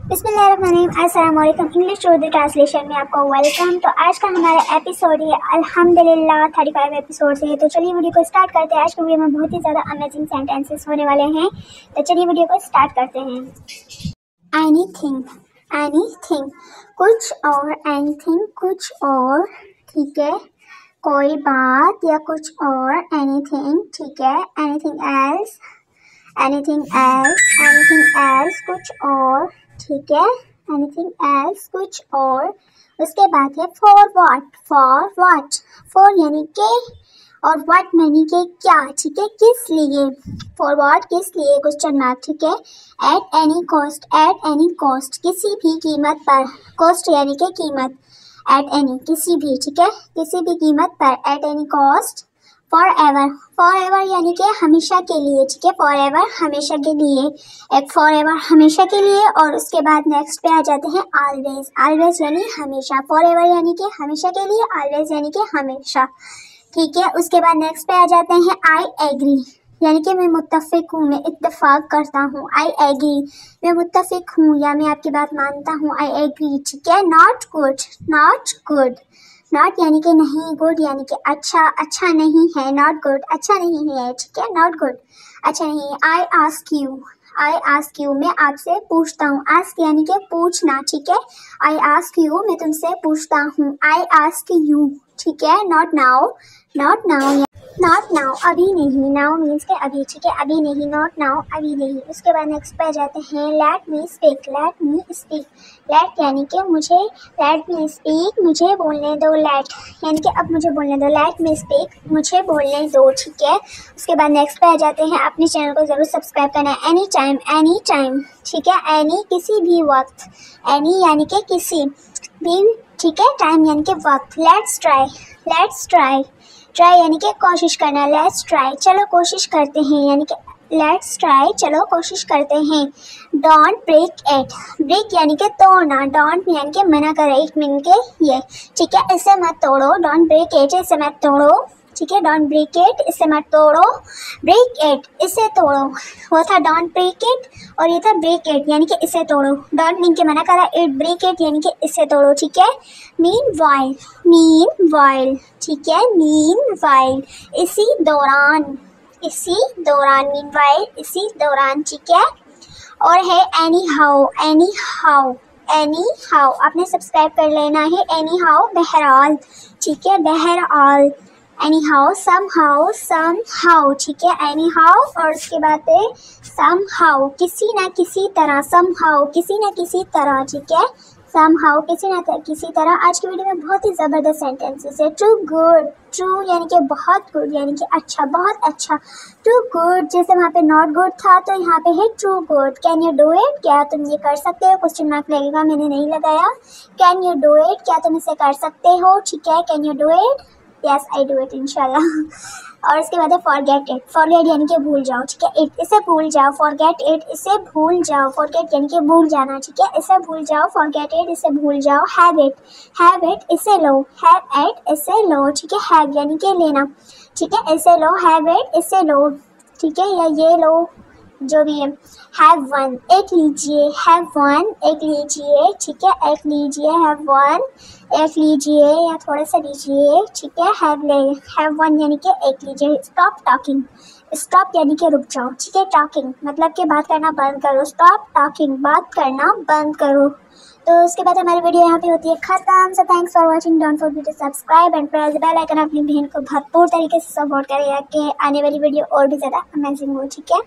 बिस्मिल्लाहिर्रहमानिर्रहीम, अस्सलाम वालेकुम। इंग्लिश टू उर्दू ट्रांसलेशन में आपको वेलकम। तो आज का हमारा एपिसोड है अल्हम्दुलिल्लाह 35 एपिसोड से है। तो चलिए वीडियो को स्टार्ट करते हैं। आज के वीडियो में बहुत ही ज़्यादा अमेजिंग सेंटेंसेस होने वाले हैं। तो चलिए वीडियो को स्टार्ट करते हैं। एनीथिंग, एनीथिंग कुछ और, एनीथिंग कुछ और, ठीक है, कोई बात या कुछ और, एनीथिंग, ठीक है। Anything else, anything else, anything else कुछ और, ठीक है। एनीथिंग एल्स कुछ और। उसके बाद है for what, for what, for यानी के और व्हाट यानी के क्या, ठीक है, किस लिए। फॉर व्हाट किस लिए, क्वेश्चन मार्क, ठीक है। At any cost, at any cost किसी भी कीमत पर, कॉस्ट यानी के कीमत, एट एनी किसी भी, ठीक है, किसी भी कीमत पर, at any cost. For ever, for ever यानी कि हमेशा के लिए, ठीक है, फॉर एवर हमेशा के लिए, एक फॉर एवर हमेशा के लिए। और उसके बाद नेक्स्ट पे आ जाते हैं ऑलवेज, ऑलवेज यानी हमेशा, फॉर एवर यानी कि हमेशा के लिए, ऑलवेज यानी कि हमेशा, ठीक है। उसके बाद नेक्स्ट पे आ जाते हैं आई एग्री, यानी कि मैं मुत्तफिक हूँ, मैं इत्तेफाक करता हूँ। आई एग्री, मैं मुत्तफिक हूँ या मैं आपकी बात मानता हूँ। आई एग्री, ठीक है। Not good, not good, not यानी कि नहीं, गुड यानी कि अच्छा, अच्छा नहीं है। नॉट गुड अच्छा नहीं है, ठीक है, नॉट गुड अच्छा नहीं है। I ask you, I ask you मैं आपसे पूछता हूँ। आस्क यानी कि पूछना, ठीक है। आई आस्क यू मैं तुमसे पूछता हूँ। आई आस्क यू, ठीक है। Not now, not now, not now अभी नहीं, नाउ मीन्स के अभी, ठीक है, अभी नहीं, नॉट नाउ अभी नहीं। उसके बाद नेक्स्ट पे जाते हैं let me speak, let me speak, let यानी कि मुझे, लेट मी स्पीक मुझे बोलने दो, लेट यानी कि अब मुझे बोलने दो, लेट मी स्पीक मुझे बोलने दो, ठीक है। उसके बाद नेक्स्ट पे आ जाते हैं अपने चैनल को ज़रूर सब्सक्राइब करना है। एनी टाइम, ठीक है, एनी किसी भी वक्त, एनी यानी कि किसी भी, ठीक है, टाइम यानी कि वक्त। Let's try, let's try, try यानी कि कोशिश करना, लेट्स ट्राई चलो कोशिश करते हैं, यानी कि लेट्स ट्राई चलो कोशिश करते हैं। डोंट ब्रेक इट, ब्रेक यानी कि तोड़ना, डोंट यानी कि मना करे, एक मिनट के ये, ठीक है, इसे मत तोड़ो। डोंट ब्रेक इट इसे मत तोड़ो, ठीक है। डोंट ब्रेक इट इसे मत तोड़ो, ब्रेक इट इसे तोड़ो। वो था डोंट ब्रेक इट और ये था ब्रेक इट यानी कि इसे तोड़ो। डोंट मीन के मना करा, इट ब्रेक इट यानी कि इसे तोड़ो, ठीक है। मीन वाइल, मीन वाइल, ठीक है, मीन वाइल इसी दौरान, इसी दौरान, मीन वाइल इसी दौरान, ठीक है। और है any how, any how, any how आपने सब्सक्राइब कर लेना है। एनी हाउ बहरहाल, ठीक है, बहरहाल। एनी हाउ समहाउ, समहाउ, ठीक है, एनी हाउ। और उसके बाद है समहाउ किसी ना किसी तरह, समहाउ किसी ना किसी तरह, ठीक है, समहाउ किसी ना किसी तरह। आज की वीडियो में बहुत ही ज़बरदस्त सेंटेंसेस है। टू गुड, ट्रू यानी कि बहुत गुड यानी कि अच्छा, बहुत अच्छा। टू गुड जैसे वहाँ पे नॉट गुड था तो यहाँ पे है true good. Can you do it, क्या तुम ये कर सकते हो, क्वेश्चन मार्क लगेगा, मैंने नहीं लगाया। कैन यू डू इट, क्या तुम इसे कर सकते हो, ठीक है। Can you do it, yes I do it इंशाल्लाह। और उसके बाद है फॉरगेट इट, फॉरगेट यानी कि भूल जाओ, ठीक है, इट इसे भूल जाओ, फॉरगेट इट इसे भूल जाओ, फॉरगेट यानी कि भूल जाना, ठीक है, इसे भूल जाओ, फॉरगेट इट इसे भूल जाओ। हैव इट इसे लो, हैव इट इसे लो, ठीक है, हैव यानी कि लेना, ठीक है, इसे लो, हैव इट इसे लो, ठीक है, या ये लो जो भी है। हैव वन एक लीजिए, हैव वन एक लीजिए, ठीक है, एक लीजिए, हैव वन एक लीजिए या थोड़ा सा लीजिए, ठीक है। हैव वन यानी कि एक लीजिए। स्टॉप टॉकिंग, स्टॉप यानी कि रुक जाओ, ठीक है, टॉकिंग मतलब कि बात करना बंद करो। स्टॉप टॉकिंग बात करना बंद करो। तो उसके बाद हमारी वीडियो यहाँ पे होती है खत्म। So thanks for watching, don't forget to subscribe and press bell icon. अपनी बहन को भरपूर तरीके से सपोर्ट करें कि आने वाली वीडियो और भी ज़्यादा अमेजिंग हो, ठीक है।